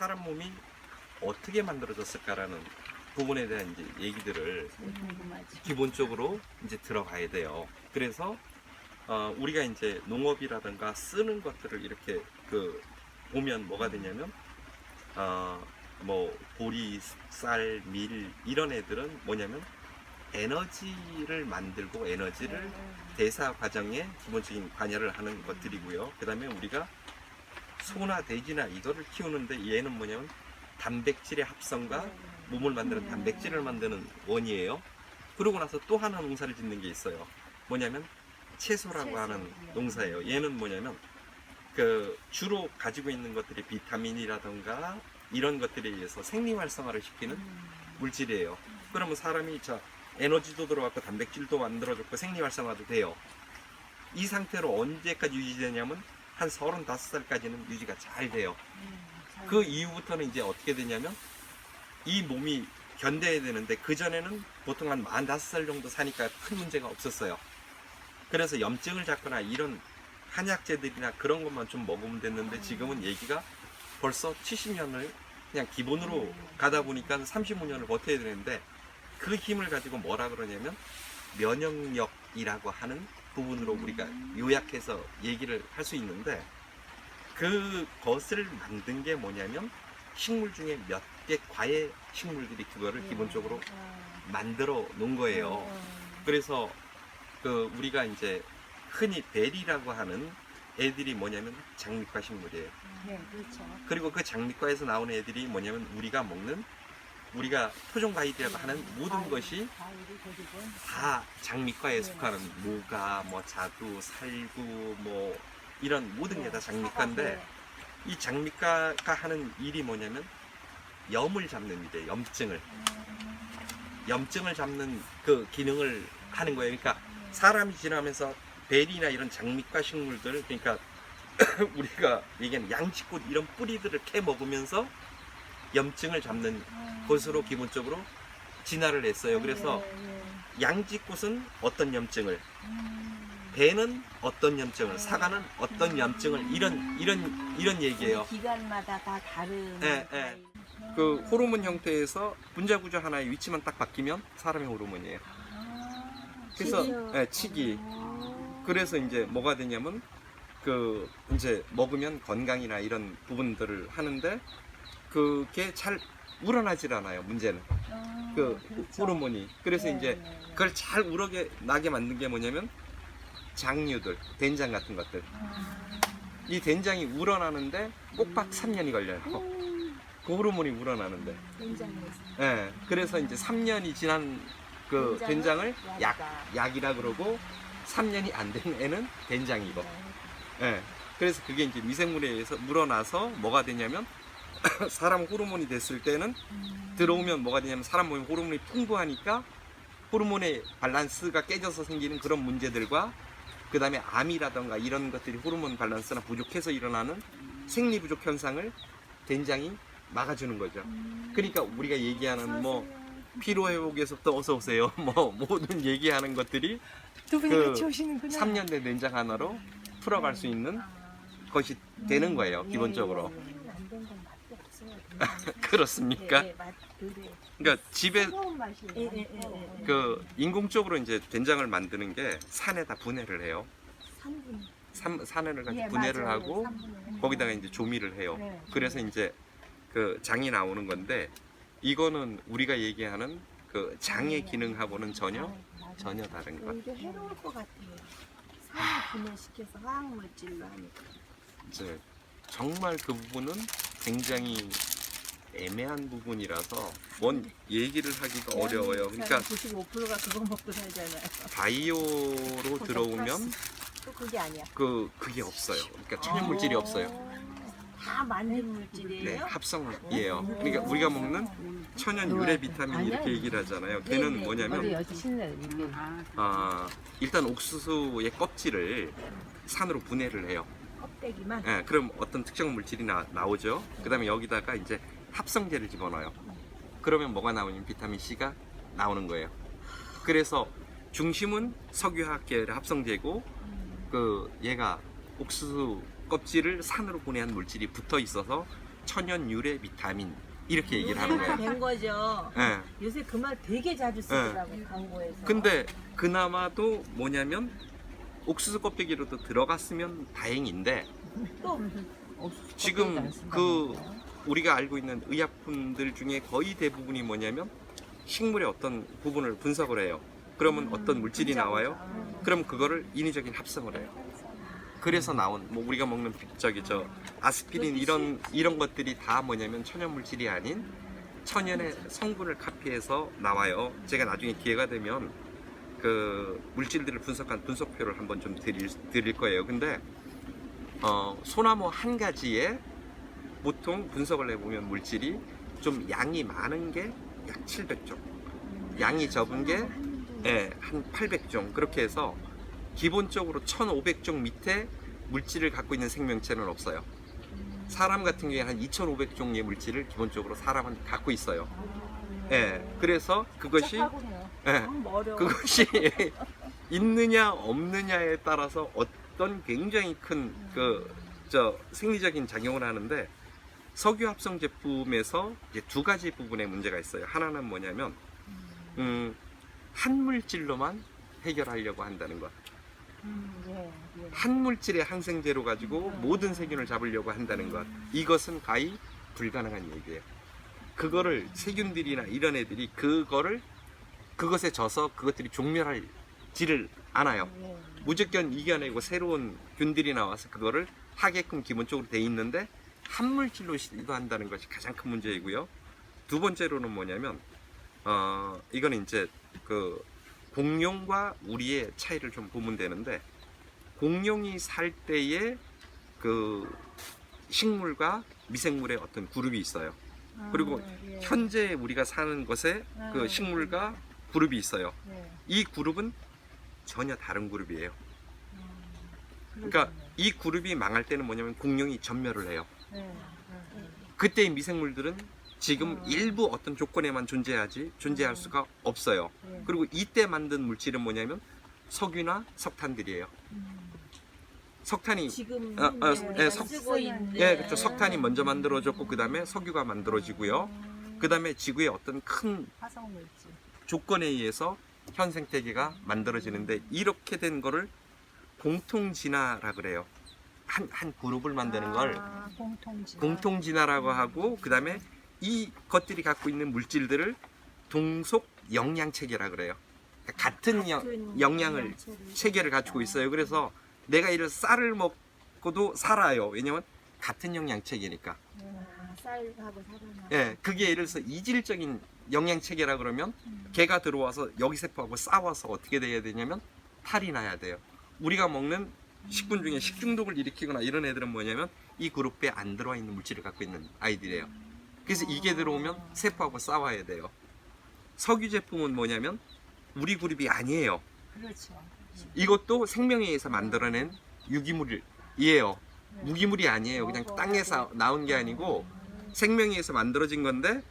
사람 몸이 어떻게 만들어졌을까라는 부분에 대한 이제 얘기들을 궁금하지. 기본적으로 이제 들어가야 돼요. 그래서 우리가 이제 농업이라든가 쓰는 것들을 이렇게 보면 뭐가 되냐면 뭐 보리, 쌀, 밀 이런 애들은 뭐냐면 에너지를 만들고 에너지를 대사 과정에 기본적인 관여를 하는 것들이고요. 그 다음에 우리가 소나 돼지나 이거를 키우는데 얘는 뭐냐면 단백질의 합성과 몸을 만드는 단백질을 만드는 원이에요. 그러고 나서 또 하나 농사를 짓는 게 있어요. 뭐냐면 채소라고 하는 농사예요. 얘는 뭐냐면 주로 가지고 있는 것들이 비타민이라던가 이런 것들에 의해서 생리 활성화를 시키는 물질이에요. 그러면 사람이 에너지도 들어갔고 단백질도 만들어졌고 생리 활성화도 돼요. 이 상태로 언제까지 유지되냐면 한 35살까지는 유지가 잘 돼요. 그 이후부터는 이제 어떻게 되냐면 이 몸이 견뎌야 되는데 그전에는 보통 한 45살 정도 사니까 큰 문제가 없었어요. 그래서 염증을 잡거나 이런 한약재들이나 그런 것만 좀 먹으면 됐는데 지금은 얘기가 벌써 70년을 그냥 기본으로 가다 보니까 35년을 버텨야 되는데 그 힘을 가지고 뭐라 그러냐면 면역력이라고 하는 부분으로 우리가 요약해서 얘기를 할 수 있는데 그것을 만든 게 뭐냐면 식물 중에 몇 개 과외 식물들이 그거를 기본적으로 만들어 놓은 거예요. 그래서 우리가 이제 흔히 베리라고 하는 애들이 뭐냐면 장미과 식물이에요. 네, 그렇죠. 그리고 그 장미과에서 나오는 애들이 뭐냐면 우리가 먹는 우리가 토종 과일이라고 하는 모든 것이 다 장미과에 속하는 무가, 뭐 자두, 살구, 뭐 이런 모든 게 다 장미과인데 이 장미과가 하는 일이 뭐냐면 염을 잡는 일이에요. 염증을 잡는 그 기능을 하는 거예요. 그러니까 사람이 지나면서 베리나 이런 장미과 식물들, 그러니까 우리가 얘기하는 양지꽃 이런 뿌리들을 캐 먹으면서 염증을 잡는 것으로 기본적으로 진화를 했어요. 그래서 양지꽃은 어떤 염증을, 배는 어떤 염증을, 사과는 어떤 염증을 이런 얘기예요. 기관마다 다 다른. 예, 예. 그 호르몬 형태에서 분자구조 하나의 위치만 딱 바뀌면 사람의 호르몬이에요. 그래서 치기. 그래서 이제 뭐가 되냐면 이제 먹으면 건강이나 이런 부분들을 하는데 그게 잘 우러나질 않아요. 문제는 그렇죠. 호르몬이. 그래서 이제 그걸 잘 우러게 나게 만든 게 뭐냐면 장류들, 된장 같은 것들. 이 된장이 우러나는데 꼭박 3년이 걸려요. 그 호르몬이 우러나는데. 예. 그래서 이제 3년이 지난 그 된장을 약이라 그러고 3년이 안 된 애는 된장이고. 예. 그래서 그게 이제 미생물에 의해서 물어나서 뭐가 되냐면 사람 호르몬이 됐을 때는 들어오면 뭐가 되냐면 사람 몸에 호르몬이 풍부하니까 호르몬의 밸런스가 깨져서 생기는 그런 문제들과 그 다음에 암이라던가 이런 것들이 호르몬 밸런스나 부족해서 일어나는 생리 부족 현상을 된장이 막아주는 거죠. 그러니까 우리가 얘기하는 뭐 피로회복에서부터 어서 오세요 뭐 모든 얘기하는 것들이 두 분이 같이 오시는구나. 3년 된 된장 하나로 풀어갈 수 있는 것이 되는 거예요. 기본적으로. 안된 건 맛도 없어요. 그렇습니까? 그러니까 집에 맛이에요. 인공적으로 이제 된장을 만드는 게 산에다 분해를 해요. 산을 가지고 분해를 하고 거기다가 이제 조미를 해요. 그래서 이제 장이 나오는 건데 이거는 우리가 얘기하는 장의 기능하고는 전혀 다른 것. 오히려 해로울 것 같아요. 산을 분해시켜서 화학물질로 하니까. 이제 정말 그 부분은 굉장히 애매한 부분이라서 뭔 얘기를 하기가 어려워요. 그러니까 95%가 그거 먹고 살잖아요. 바이오로 들어오면 또 그게 아니야. 그게 없어요. 그러니까 천연 물질이 없어요. 다 만든 물질이에요? 네, 합성이에요. 그러니까 우리가 먹는 천연 유래 비타민 이렇게 얘기를 하잖아요. 걔는 뭐냐면 일단 옥수수의 껍질을 산으로 분해를 해요. 껍데기만? 네, 그럼 어떤 특정 물질이 나오죠. 그 다음에 여기다가 이제 합성제를 집어넣어요. 그러면 뭐가 나오냐면 비타민 C가 나오는 거예요. 그래서 중심은 석유화학 계열의 합성제고 얘가 옥수수 껍질을 산으로 분해한 물질이 붙어 있어서 천연 유래 비타민 이렇게 얘기를 하는 요새는 거예요. 된 거죠. 예. 요새 그 말 되게 자주 쓰더라고 광고에서. 근데 그나마도 뭐냐면 옥수수 껍데기로도 들어갔으면 다행인데 또 지금 그 우리가 알고 있는 의약품들 중에 거의 대부분이 뭐냐면 식물의 어떤 부분을 분석을 해요. 그러면 어떤 물질이 나와요. 그럼 그거를 인위적인 합성을 해요. 그래서 나온 뭐 우리가 먹는 저기 저 아스피린 이런 것들이 다 뭐냐면 천연 물질이 아닌 천연의 성분을 카피해서 나와요. 제가 나중에 기회가 되면 그 물질들을 분석한 분석표를 한번 좀 드릴 거예요. 근데 소나무 한 가지에 보통 분석을 해보면 물질이 좀 양이 많은 게 약 700종, 양이 적은 게 한 800종 그렇게 해서 기본적으로 1500종 밑에 물질을 갖고 있는 생명체는 없어요. 사람 같은 경우에 한 2500종의 물질을 기본적으로 사람은 갖고 있어요. 그래서 그것이 그것이 있느냐 없느냐에 따라서 어떤 굉장히 큰 생리적인 작용을 하는데 석유 합성 제품에서 이제 두 가지 부분에 문제가 있어요. 하나는 뭐냐면 한 물질로만 해결하려고 한다는 것. 한 물질의 항생제로 가지고 모든 세균을 잡으려고 한다는 것. 이것은 가히 불가능한 얘기예요. 그거를 세균들이나 이런 애들이 그것에 져서 그것들이 종멸하지를 않아요. 무조건 이겨내고 새로운 균들이 나와서 그거를 하게끔 기본적으로 돼 있는데 한 물질로 시도한다는 것이 가장 큰 문제이고요. 두 번째로는 뭐냐면 이거는 이제 그 공룡과 우리의 차이를 좀 보면 되는데 공룡이 살 때의 그 식물과 미생물의 어떤 그룹이 있어요. 그리고 현재 우리가 사는 것에 그 식물과 그룹이 있어요. 이 그룹은 전혀 다른 그룹이에요. 그러니까 이 그룹이 망할 때는 뭐냐면 공룡이 전멸을 해요. 그때의 미생물들은 지금 일부 어떤 조건에만 존재할 수가 없어요. 그리고 이때 만든 물질은 뭐냐면 석유나 석탄들이에요. 석탄이 지금 쓰고 있는 그렇죠. 석탄이 먼저 만들어졌고 그 다음에 석유가 만들어지고요. 그 다음에 지구의 어떤 큰 화성물질. 조건에 의해서 현 생태계가 만들어지는데 이렇게 된 거를 공통진화라 그래요. 한 그룹을 만드는 걸 공통진화라고 하고 그 다음에 이 것들이 갖고 있는 물질들을 동속 영양 체계라 그래요. 그러니까 같은 영양을 체계를 갖추고 있어요. 그래서 내가 이런 쌀을 먹고도 살아요. 왜냐면 같은 영양 체계니까. 쌀하고 살아나. 그게 예를 들어서 이질적인 영양 체계라 그러면 개가 들어와서 여기 세포하고 싸워서 어떻게 돼야 되냐면 탈이 나야 돼요. 우리가 먹는 식품 중에 식중독을 일으키거나 이런 애들은 뭐냐면 이 그룹에 안 들어와 있는 물질을 갖고 있는 아이들이에요. 그래서 이게 들어오면 세포하고 싸워야 돼요. 석유 제품은 뭐냐면 우리 그룹이 아니에요. 그렇죠. 이것도 생명에 의해서 만들어낸 유기물이에요. 무기물이 아니에요. 그냥 땅에서 나온 게 아니고 생명에 의해서 만들어진 건데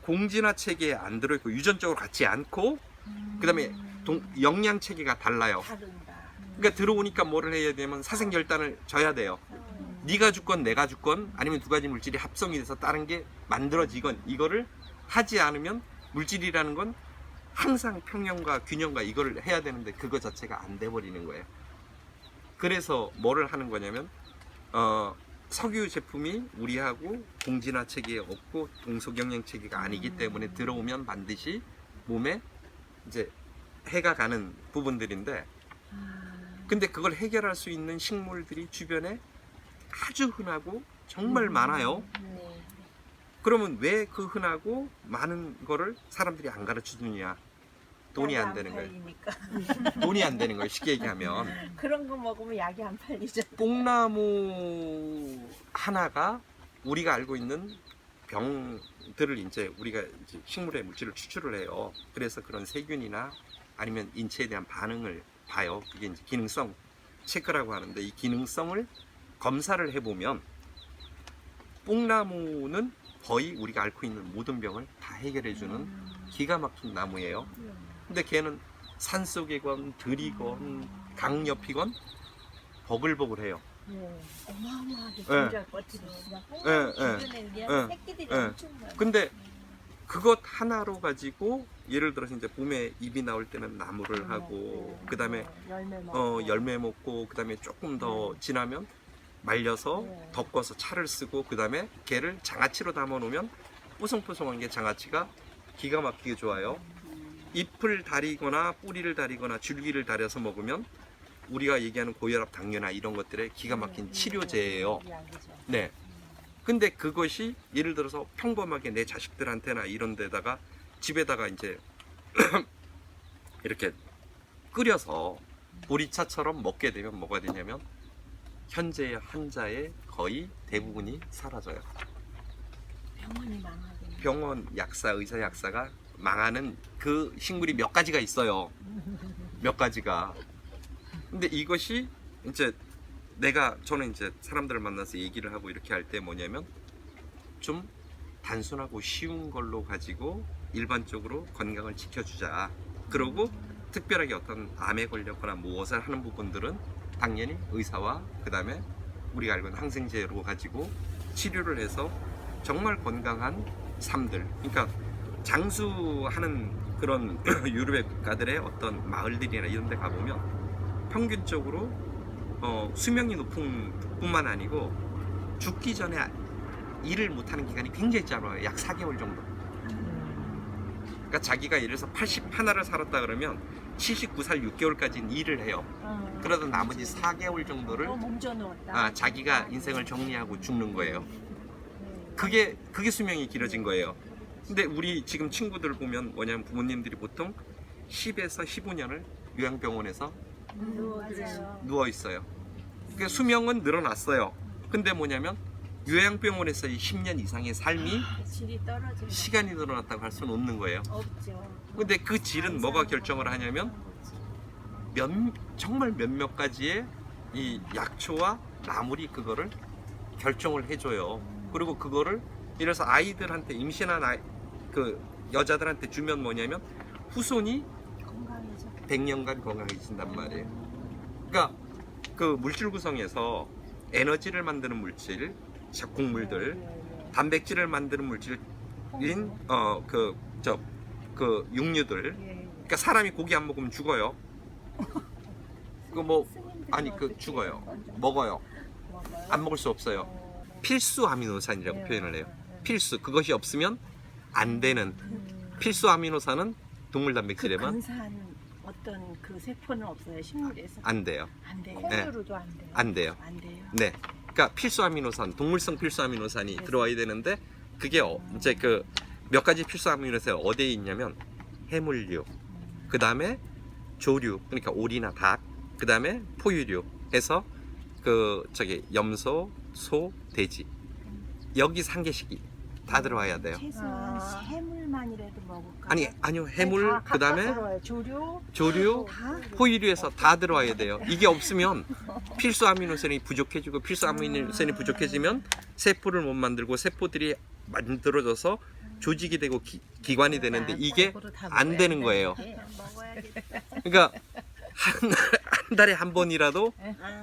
공진화 체계에 안 들어있고 유전적으로 같지 않고 그 다음에 영양 체계가 달라요. 그러니까 들어오니까 뭐를 해야 되면 사생결단을 져야 돼요. 네가 죽건 내가 죽건 아니면 두 가지 물질이 합성이 돼서 다른 게 만들어지건 이거를 하지 않으면 물질이라는 건 항상 평형과 균형과 이거를 해야 되는데 그거 자체가 안 돼 버리는 거예요. 그래서 뭐를 하는 거냐면 석유 제품이 우리하고 공진화 체계에 없고 동속 영양 체계가 아니기 때문에 들어오면 반드시 몸에 이제 해가 가는 부분들인데 근데 그걸 해결할 수 있는 식물들이 주변에 아주 흔하고 정말 많아요. 그러면 왜 그 흔하고 많은 거를 사람들이 안 가르쳐 주느냐? 돈이 안 되는 거예요. 돈이 안 되는 거예요. 쉽게 얘기하면. 그런 거 먹으면 약이 안 팔리죠. 뽕나무 하나가 우리가 알고 있는 병들을 이제 우리가 이제 식물의 물질을 추출을 해요. 그래서 그런 세균이나 아니면 인체에 대한 반응을 봐요. 그게 이제 기능성 체크라고 하는데 이 기능성을 검사를 해보면 뽕나무는 거의 우리가 앓고 있는 모든 병을 다 해결해주는 기가 막힌 나무예요. 근데 걔는 산속이건 들이건 강옆이건 버글버글해요. 어마어마하게 예. 존재할 것 같아요. 예, 주변에 예. 그냥 새끼들이 예. 엄청 많아요. 근데 그것 하나로 가지고 예를 들어서 이제 봄에 잎이 나올 때는 나무를 하고 그 다음에 열매 먹고. 열매 먹고 그 다음에 조금 더 지나면 말려서 네. 덮어서 차를 쓰고 그 다음에 걔를 장아찌로 담아 놓으면 뽀송뽀송한 게 장아찌가 기가 막히게 좋아요. 잎을 다리거나 뿌리를 다리거나 줄기를 다려서 먹으면 우리가 얘기하는 고혈압, 당뇨나 이런 것들의 기가 막힌 치료제예요. 네. 근데 그것이 예를 들어서 평범하게 내 자식들한테나 이런 데다가 집에다가 이제 이렇게 끓여서 보리차처럼 먹게 되면 뭐가 되냐면 현재의 환자의 거의 대부분이 사라져요. 병원이 망하겠네. 병원 약사, 의사 약사가 망하는 그 식물이 몇 가지가 있어요. 몇 가지가. 근데 이것이 이제 저는 이제 사람들을 만나서 얘기를 하고 이렇게 할 때 뭐냐면 좀 단순하고 쉬운 걸로 가지고 일반적으로 건강을 지켜주자. 그러고 특별하게 어떤 암에 걸렸거나 무엇을 하는 부분들은 당연히 의사와 그 다음에 우리가 알고 있는 항생제로 가지고 치료를 해서 정말 건강한 삶들. 그러니까 장수하는 그런 유럽의 국가들의 어떤 마을들이나 이런 데 가보면 평균적으로 수명이 높은 뿐만 아니고 죽기 전에 일을 못하는 기간이 굉장히 짧아요. 약 4개월 정도. 그러니까 자기가 예를 들어서 81을 살았다 그러면 79살 6개월까지는 일을 해요. 그러다 나머지 4개월 정도를 몸져 놓았다. 자기가 인생을 정리하고 죽는 거예요. 그게 수명이 길어진 거예요. 근데 우리 지금 친구들 보면 뭐냐면 부모님들이 보통 10에서 15년을 요양병원에서 누워 있어요. 그러니까 수명은 늘어났어요. 근데 뭐냐면 요양병원에서 이 10년 이상의 삶이 질이 떨어지는 시간이 늘어났다고 할 수는 없는 거예요. 없죠. 근데 그 질은 뭐가 결정을 하냐면 정말 몇몇 가지의 이 약초와 나물이 그거를 결정을 해줘요. 그리고 그거를 예를 들어서 아이들한테 임신한 그 여자들한테 주면 뭐냐면 후손이 건강해져. 100년간 건강해진단 말이에요. 그러니까 그 물질 구성에서 에너지를 만드는 물질, 곡물들, 단백질을 만드는 물질인 그 육류들. 그러니까 사람이 고기 안 먹으면 죽어요. 그 뭐 아니 그 죽어요. 먹어요. 안 먹을 수 없어요. 필수 아미노산이라고 표현을 해요. 필수. 그것이 없으면 안 되는 필수 아미노산은 동물 단백질에만 근사한 어떤 그 세포는 없어요. 식물에서. 안 돼요. 안 돼요. 네. 콩으로도 안 돼요. 안 돼요. 안 돼요. 네. 그러니까 필수 아미노산, 동물성 필수 아미노산이 들어와야 되는데 그게 이제 그 몇 가지 필수 아미노산이 어디에 있냐면 해물류, 그 다음에 조류, 그러니까 오리나 닭, 그 다음에 포유류 해서 염소, 소, 돼지 여기서 한 개씩 다 들어와야 돼요. 최소한 해물만이라도 먹을까? 아니요 해물, 그 다음에 조류, 다? 포유류에서 다 들어와야 돼요. 이게 없으면 필수 아미노산이 부족해지고 필수 아미노산이 부족해지면 세포를 못 만들고 세포들이 만들어져서 조직이 되고 기관이 되는데 이게 안 되는 거예요. 먹어야겠다. 그러니까 한 달에 한 번이라도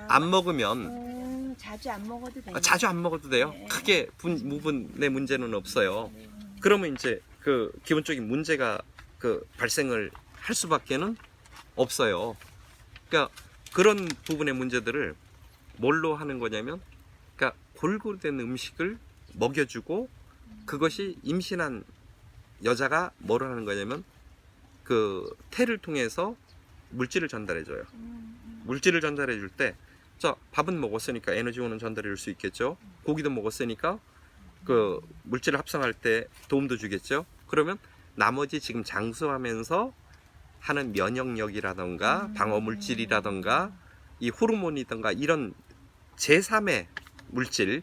안 먹으면 자주 안 먹어도 돼요. 자주 안 먹어도 돼요. 네. 크게 무분의 문제는 없어요. 그러면 이제 그 기본적인 문제가 그 발생을 할 수밖에는 없어요. 그러니까 그런 부분의 문제들을 뭘로 하는 거냐면, 그러니까 골고루 된 음식을 먹여주고 그것이 임신한 여자가 뭐를 하는 거냐면 그 태를 통해서 물질을 전달해줘요. 물질을 전달해 줄 때, 자, 밥은 먹었으니까 에너지원은 전달해 줄 수 있겠죠. 고기도 먹었으니까 그 물질을 합성할 때 도움도 주겠죠. 그러면 나머지 지금 장수하면서 하는 면역력이라던가 방어 물질이라던가 이 호르몬이던가 이런 제3의 물질,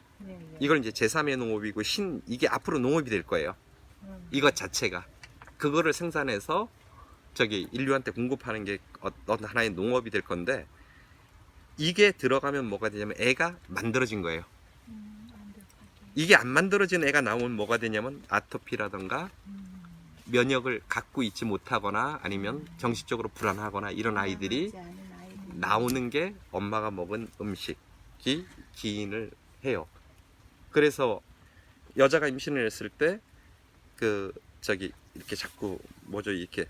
이걸 이제 제3의 농업이고 이게 앞으로 농업이 될 거예요. 이것 자체가 그거를 생산해서 인류한테 공급하는 게 어떤 하나의 농업이 될 건데, 이게 들어가면 뭐가 되냐면 애가 만들어진 거예요. 이게 안 만들어진 애가 나오면 뭐가 되냐면 아토피라던가 면역을 갖고 있지 못하거나 아니면 정신적으로 불안하거나 이런 아이들이 나오는 게 엄마가 먹은 음식, 먹기 기인을 해요. 그래서 여자가 임신을 했을 때 그 저기 이렇게 자꾸 뭐죠 이렇게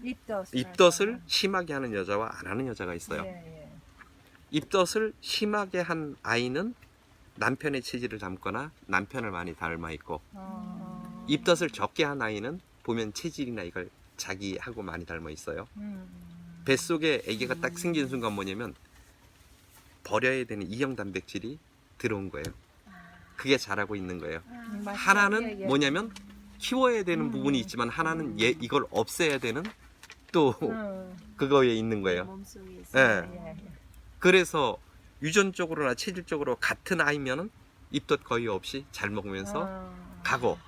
입덧을 심하게 하는 여자와 안 하는 여자가 있어요. 예. 입덧을 심하게 한 아이는 남편의 체질을 닮거나 남편을 많이 닮아 있고, 입덧을 적게 한 아이는 보면 체질이나 이걸 자기하고 많이 닮아 있어요. 뱃속에 아기가 딱 생긴 순간 뭐냐면 버려야 되는 이형 단백질이 들어온 거예요. 그게 자라고 있는 거예요. 하나는 뭐냐면 키워야 되는 부분이 있지만 하나는 이걸 없애야 되는 또 그거에 있는 거예요. 몸속에 있어. 예. 그래서 유전적으로나 체질적으로 같은 아이면은 입덧 거의 없이 잘 먹으면서 가고,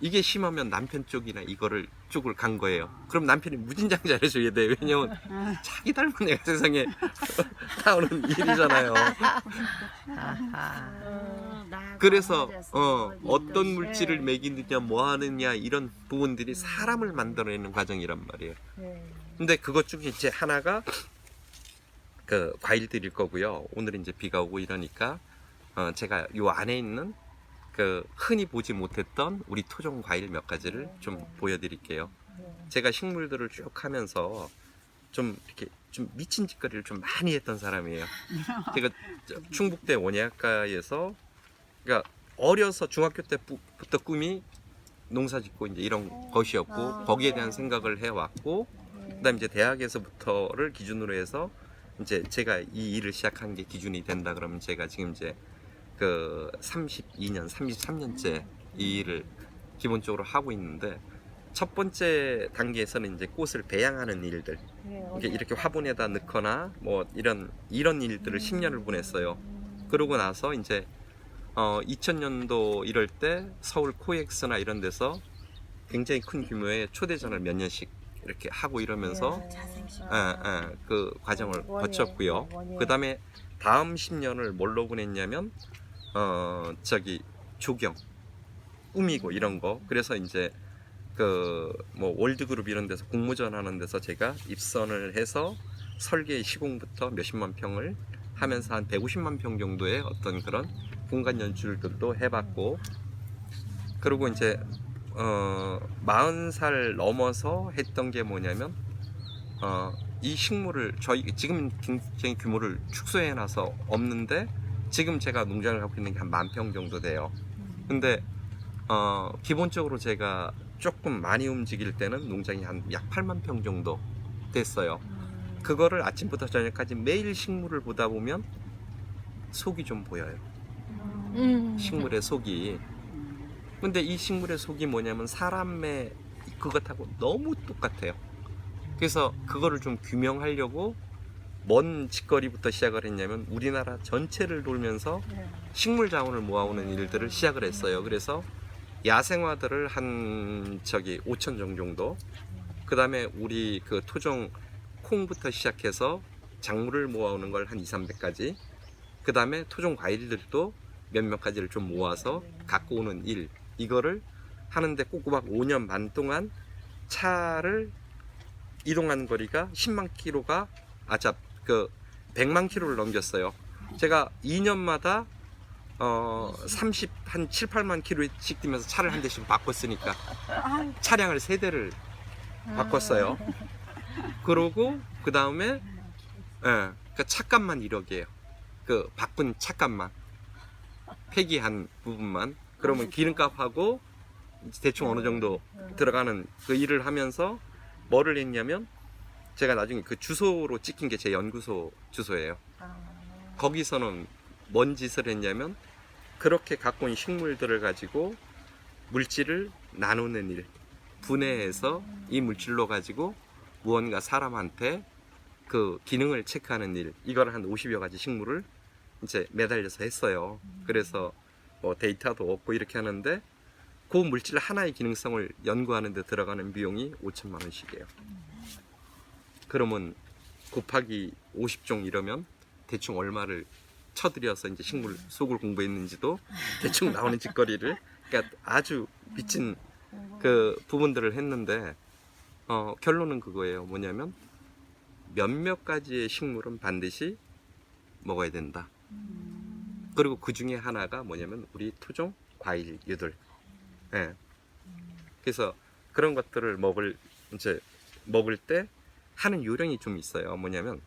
이게 심하면 남편 쪽이나 이거를 쪽을 간 거예요. 그럼 남편이 무진장 잘해줘야 돼. 왜냐면 자기 닮은 애가 세상에 나오는 일이잖아요. 그래서 어떤 물질을 먹이느냐 뭐 하느냐 이런 부분들이 사람을 만들어내는 과정이란 말이에요. 근데 그것 중에 이제 하나가 그 과일들일 거고요. 오늘은 이제 비가 오고 이러니까 제가 요 안에 있는 그 흔히 보지 못했던 우리 토종 과일 몇 가지를 좀 보여드릴게요. 제가 식물들을 쭉 하면서 좀 이렇게 좀 미친 짓거리를 좀 많이 했던 사람이에요. 제가 충북대 원예학과에서, 그러니까 어려서 중학교 때부터 꿈이 농사짓고 이제 이런 것이었고, 거기에 대한 생각을 해왔고, 그다음 이제 대학에서부터를 기준으로 해서 이제 제가 이 일을 시작한 게 기준이 된다 그러면 제가 지금 이제 그 32년, 33년째 이 일을 기본적으로 하고 있는데, 첫 번째 단계에서는 이제 꽃을 배양하는 일들, 이렇게 화분에다 넣거나 뭐 이런 일들을 10년을 보냈어요. 그러고 나서 이제 2000년도 이럴 때 서울 코엑스나 이런 데서 굉장히 큰 규모의 초대전을 몇 년씩 이렇게 하고 이러면서 그 과정을 거쳤고요. 그 다음에 다음 10년을 뭘로 보냈냐면 조경, 꾸미고 이런 거. 그래서 이제 그 뭐 월드그룹 이런 데서 공모전 하는 데서 제가 입선을 해서 설계 시공부터 몇십만 평을 하면서 한 150만 평 정도의 어떤 그런 공간 연출들도 해봤고, 그리고 이제 40살 넘어서 했던 게 뭐냐면 이 식물을 저희 지금 굉장히 규모를 축소해 놔서 없는데, 지금 제가 농장을 갖고 있는 게 한 10,000평 정도 돼요. 근데 기본적으로 제가 조금 많이 움직일 때는 농장이 한 약 8만 평 정도 됐어요. 그거를 아침부터 저녁까지 매일 식물을 보다 보면 속이 좀 보여요. 식물의 속이. 근데 이 식물의 속이 뭐냐면 사람의 그것하고 너무 똑같아요. 그래서 그거를 좀 규명하려고 뭔 짓거리부터 시작을 했냐면 우리나라 전체를 돌면서 식물 자원을 모아오는 일들을 시작을 했어요. 그래서 야생화들을 한 5,000종 정도, 그 다음에 우리 그 토종 콩부터 시작해서 작물을 모아오는 걸 한 200~300가지, 그 다음에 토종 과일들도 몇몇 가지를 좀 모아서 갖고 오는 일, 이거를 하는데 꼬꼬박 5년 반 동안 차를 이동하는 거리가 10만 킬로가 100만 킬로를 넘겼어요. 제가 2년마다 한 7, 8만 킬로씩 뛰면서 차를 한 대씩 바꿨으니까 차량을 3대를 바꿨어요. 그러고 그 다음에 그 차값만 1억이에요. 그 바꾼 차값만, 폐기한 부분만. 그러면 기름값하고 대충 어느 정도 들어가는 그 일을 하면서 뭐를 했냐면, 제가 나중에 그 주소로 찍힌 게 제 연구소 주소예요. 거기서는 뭔 짓을 했냐면, 그렇게 갖고 온 식물들을 가지고 물질을 나누는 일, 분해해서 이 물질로 가지고 무언가 사람한테 그 기능을 체크하는 일, 이걸 한 50여 가지 식물을 이제 매달려서 했어요. 그래서 뭐 데이터도 얻고 이렇게 하는데, 그 물질 하나의 기능성을 연구하는 데 들어가는 비용이 5천만 원씩이에요. 그러면 곱하기 50종 이러면 대충 얼마를 쳐들여서 이제 식물 속을 공부했는지도 대충 나오는 짓거리를, 그러니까 아주 미친 그 부분들을 했는데, 결론은 그거예요. 뭐냐면 몇몇 가지의 식물은 반드시 먹어야 된다. 그리고 그 중에 하나가 뭐냐면 우리 토종 과일류들. 예. 그래서 그런 것들을 먹을 때 하는 요령이 좀 있어요. 뭐냐면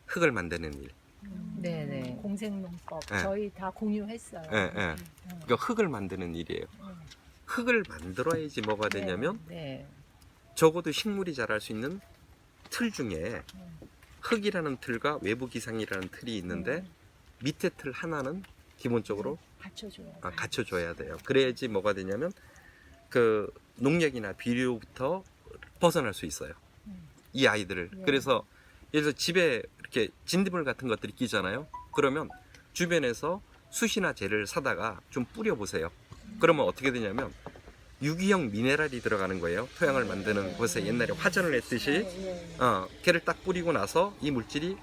흙을 만드는 일. 네네. 공생농법 네. 저희 다 공유했어요. 예, 예. 그러니까 흙을 만드는 일이에요. 흙을 만들어야지 뭐가 되냐면 네. 적어도 식물이 자랄 수 있는 틀 중에 흙이라는 틀과 외부 기상이라는 틀이 있는데 밑에 틀 하나는 기본적으로 받쳐줘요. 갖춰줘야 돼요. 그래야지 뭐가 되냐면 그 농약이나 비료부터 벗어날 수 있어요. 이 아이들을. 예. 그래서 예를 들어서 집에 이렇게 진딧물 같은 것들이 끼잖아요. 그러면 주변에서 숯이나 재를 사다가 좀 뿌려보세요. 그러면 어떻게 되냐면 유기형 미네랄이 들어가는 거예요. 토양을 만드는 곳에 옛날에 화전을 했듯이 걔를 딱 뿌리고 나서 이 물질이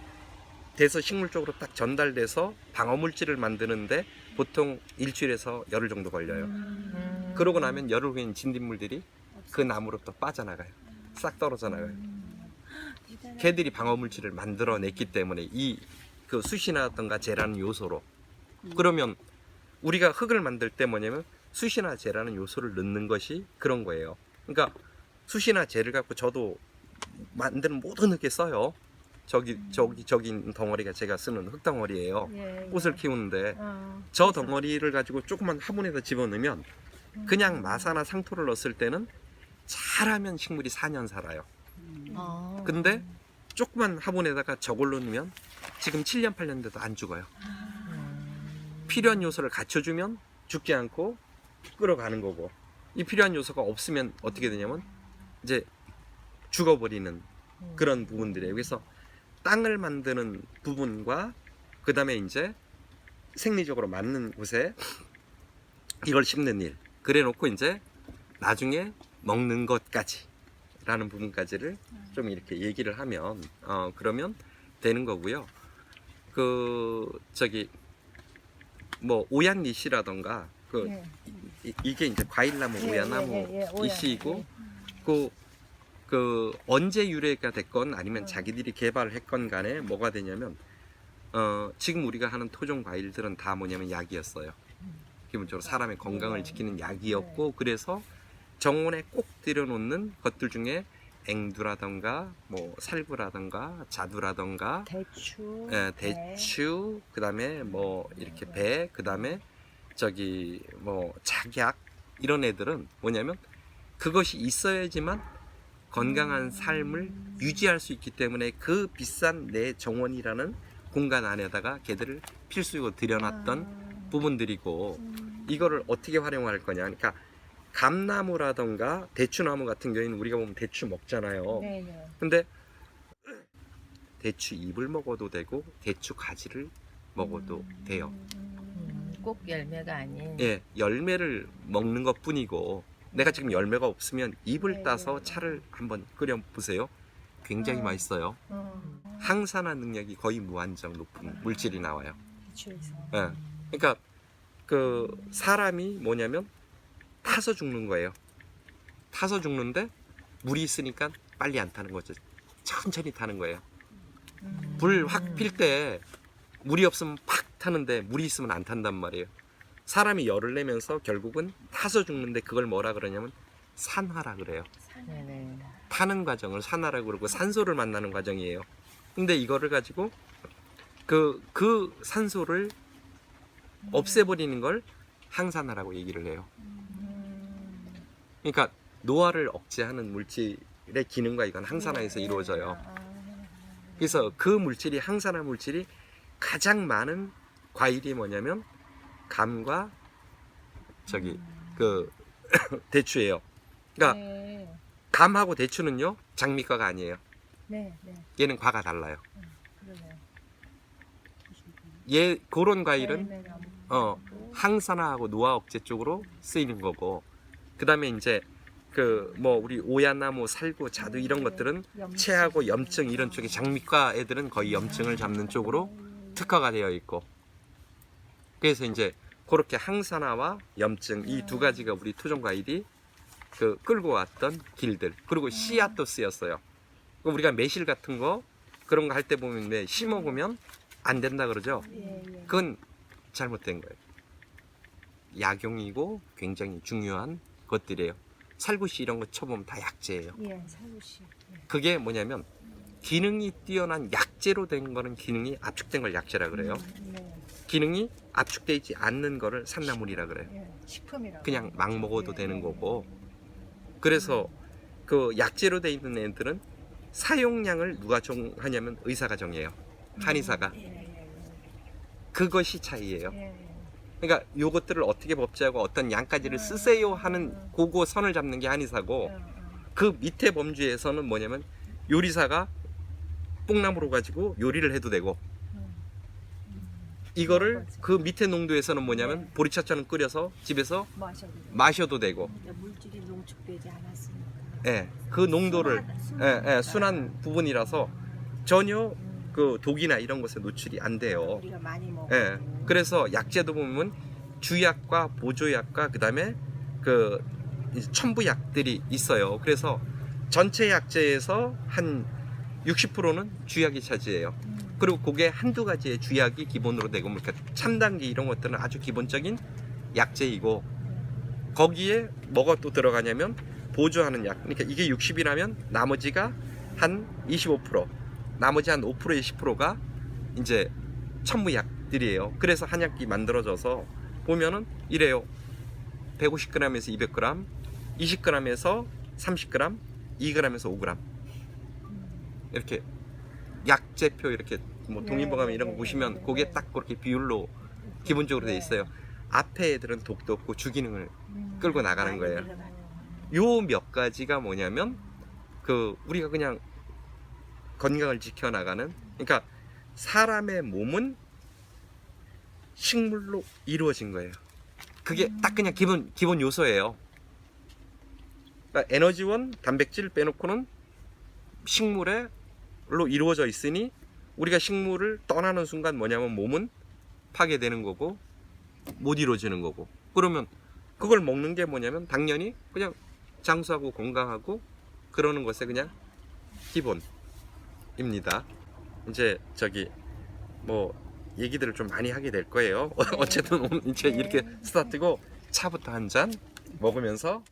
돼서 식물 쪽으로 딱 전달돼서 방어 물질을 만드는데 보통 일주일에서 열흘 정도 걸려요. 그러고 나면 열흘 후엔 진딧물들이 그 나무로부터 빠져나가요. 싹 떨어져 나가요. 걔들이 방어 물질을 만들어냈기 때문에 이 그 숯이나든가 재라는 요소로. 그러면 우리가 흙을 만들 때 뭐냐면 숯이나 재라는 요소를 넣는 것이 그런 거예요. 그러니까 숯이나 재를 갖고 저도 만드는 모든 흙에 써요. 저기 있는 덩어리가 제가 쓰는 흙 덩어리예요. 꽃을 키우는데 저 덩어리를 가지고 조그만 화분에다 집어넣으면 그냥 마사나 상토를 넣었을 때는 잘하면 식물이 4년 살아요. 근데 조그만 화분에다가 저걸로 넣으면 지금 7년 8년 돼도 안 죽어요. 필요한 요소를 갖춰주면 죽지 않고 끌어가는 거고, 이 필요한 요소가 없으면 어떻게 되냐면 이제 죽어버리는 그런 부분들이에요. 그래서 땅을 만드는 부분과 그 다음에 이제 생리적으로 맞는 곳에 이걸 심는 일, 그래 놓고 이제 나중에 먹는 것까지 라는 부분까지를 좀 이렇게 얘기를 하면 그러면 되는 거고요. 뭐 오얏잎이라던가 이게 이제 과일나무 오얏나무 잎이고 그 언제 유래가 됐건 아니면 자기들이 개발을 했건 간에 뭐가 되냐면 지금 우리가 하는 토종 과일들은 다 뭐냐면 약이었어요. 기본적으로 사람의 건강을 지키는 약이었고, 그래서 정원에 꼭 들여놓는 것들 중에 앵두라던가 뭐 살구라던가 자두라던가 대추, 그다음에 뭐 이렇게 배, 그다음에 뭐 작약, 이런 애들은 뭐냐면 그것이 있어야지만 건강한 삶을 유지할 수 있기 때문에 그 비싼 내 정원이라는 공간 안에다가 걔들을 필수로 들여놨던 부분들이고, 이거를 어떻게 활용할 거냐. 그러니까 감나무라던가 대추나무 같은 경우에는 우리가 보면 대추 먹잖아요. 근데 대추 잎을 먹어도 되고 대추 가지를 먹어도 돼요. 꼭 열매가 아닌. 예, 열매를 먹는 것 뿐이고, 내가 지금 열매가 없으면 잎을 따서 차를 한번 끓여 보세요. 굉장히 맛있어요. 항산화 능력이 거의 무한정 높은 물질이 나와요. 예. 그러니까 그 사람이 뭐냐면 타서 죽는 거예요. 타서 죽는데 물이 있으니까 빨리 안 타는 거죠. 천천히 타는 거예요. 불 확 필 때 물이 없으면 팍 타는데 물이 있으면 안 탄단 말이에요. 사람이 열을 내면서 결국은 타서 죽는데 그걸 뭐라 그러냐면 산화라 그래요. 네네. 타는 과정을 산화라고 그러고 산소를 만나는 과정이에요. 근데 이거를 가지고 그 산소를 없애버리는 걸 항산화라고 얘기를 해요. 그러니까 노화를 억제하는 물질의 기능과 이건 항산화에서 이루어져요. 그래서 그 물질이, 항산화 물질이 가장 많은 과일이 뭐냐면 감과 대추예요. 그러니까 감하고 대추는요 장미과가 아니에요. 얘는 과가 달라요. 그런 과일은 항산화하고 노화 억제 쪽으로 쓰이는 거고, 그 다음에 이제 뭐 우리 오얏나무, 살구, 자두 이런 것들은 체하고 염증 이런 쪽에, 장미과 애들은 거의 염증을 잡는 쪽으로 특화가 되어 있고, 그래서 이제 그렇게 항산화와 염증 이 두 가지가 우리 토종 과일이 끌고 왔던 길들. 그리고 씨앗도 쓰였어요. 우리가 매실 같은 거 그런 거 할 때 보면 왜 심어보면 안 된다 그러죠. 예, 예. 그건 잘못된 거예요. 약용이고 굉장히 중요한 것들이에요. 살구씨 이런 거 쳐보면 다 약재예요. 예, 사무실. 예. 그게 뭐냐면 기능이 뛰어난 약재로 된 거는 기능이 압축된 걸 약재라 그래요. 네. 기능이 압축되어 있지 않는 거를 산나물이라 그래요. 예, 식품이라고. 그냥 막 먹어도 예, 되는 예, 거고. 그래서 그 약재로 돼 있는 애들은 사용량을 누가 정하냐면 의사가 정해요. 한의사가. 예, 예, 그것이 차이예요. 예, 예. 그러니까 요것들을 어떻게 법제하고 어떤 양까지를 쓰세요 하는 그거 선을 잡는 게 한의사고, 그 밑에 범주에서는 뭐냐면 요리사가 뽕나무로 가지고 요리를 해도 되고, 이거를 그 밑에 농도에서는 뭐냐면 보리차처럼 끓여서 집에서 마셔도 돼요. 마셔도 되고, 물질이 농축되지 않았으니까. 예, 그 농도를 순한 부분이라서 전혀 그 독이나 이런 것에 노출이 안 돼요. 우리가 많이 먹어. 예, 그래서 약재도 보면 주약과 보조약과 그다음에 그 이제 첨부약들이 있어요. 그래서 전체 약재에서 한 60%는 주약이 차지해요. 그리고 그게 한두 가지의 주약이 기본으로 되고, 그러니까 참단기 이런 것들은 아주 기본적인 약재이고, 거기에 뭐가 또 들어가냐면 보조하는 약. 그러니까 이게 60이라면 나머지가 한 25%, 나머지 한 5%에 10%가 이제 첨부약들이에요. 그래서 한약이 만들어져서 보면은 이래요. 150g에서 200g, 20g에서 30g, 2g에서 5g. 이렇게 약재표 이렇게 뭐 동의보감 이런 거 보시면 그게 딱 그렇게 비율로 기본적으로 돼 있어요. 앞에 애들은 독도 없고 주기능을 끌고 나가는 거예요. 요 몇 가지가 뭐냐면 그 우리가 그냥 건강을 지켜나가는, 그러니까 사람의 몸은 식물로 이루어진 거예요. 그게 딱 그냥 기본 요소예요. 그러니까 에너지원, 단백질 빼놓고는 식물로 이루어져 있으니, 우리가 식물을 떠나는 순간 뭐냐면 몸은 파괴되는 거고 못 이루어지는 거고, 그러면 그걸 먹는 게 뭐냐면 당연히 그냥 장수하고 건강하고 그러는 것에 그냥 기본입니다. 이제 저기 뭐 얘기들을 좀 많이 하게 될 거예요. 어쨌든 오늘 이제 이렇게 스타트고 차부터 한 잔 먹으면서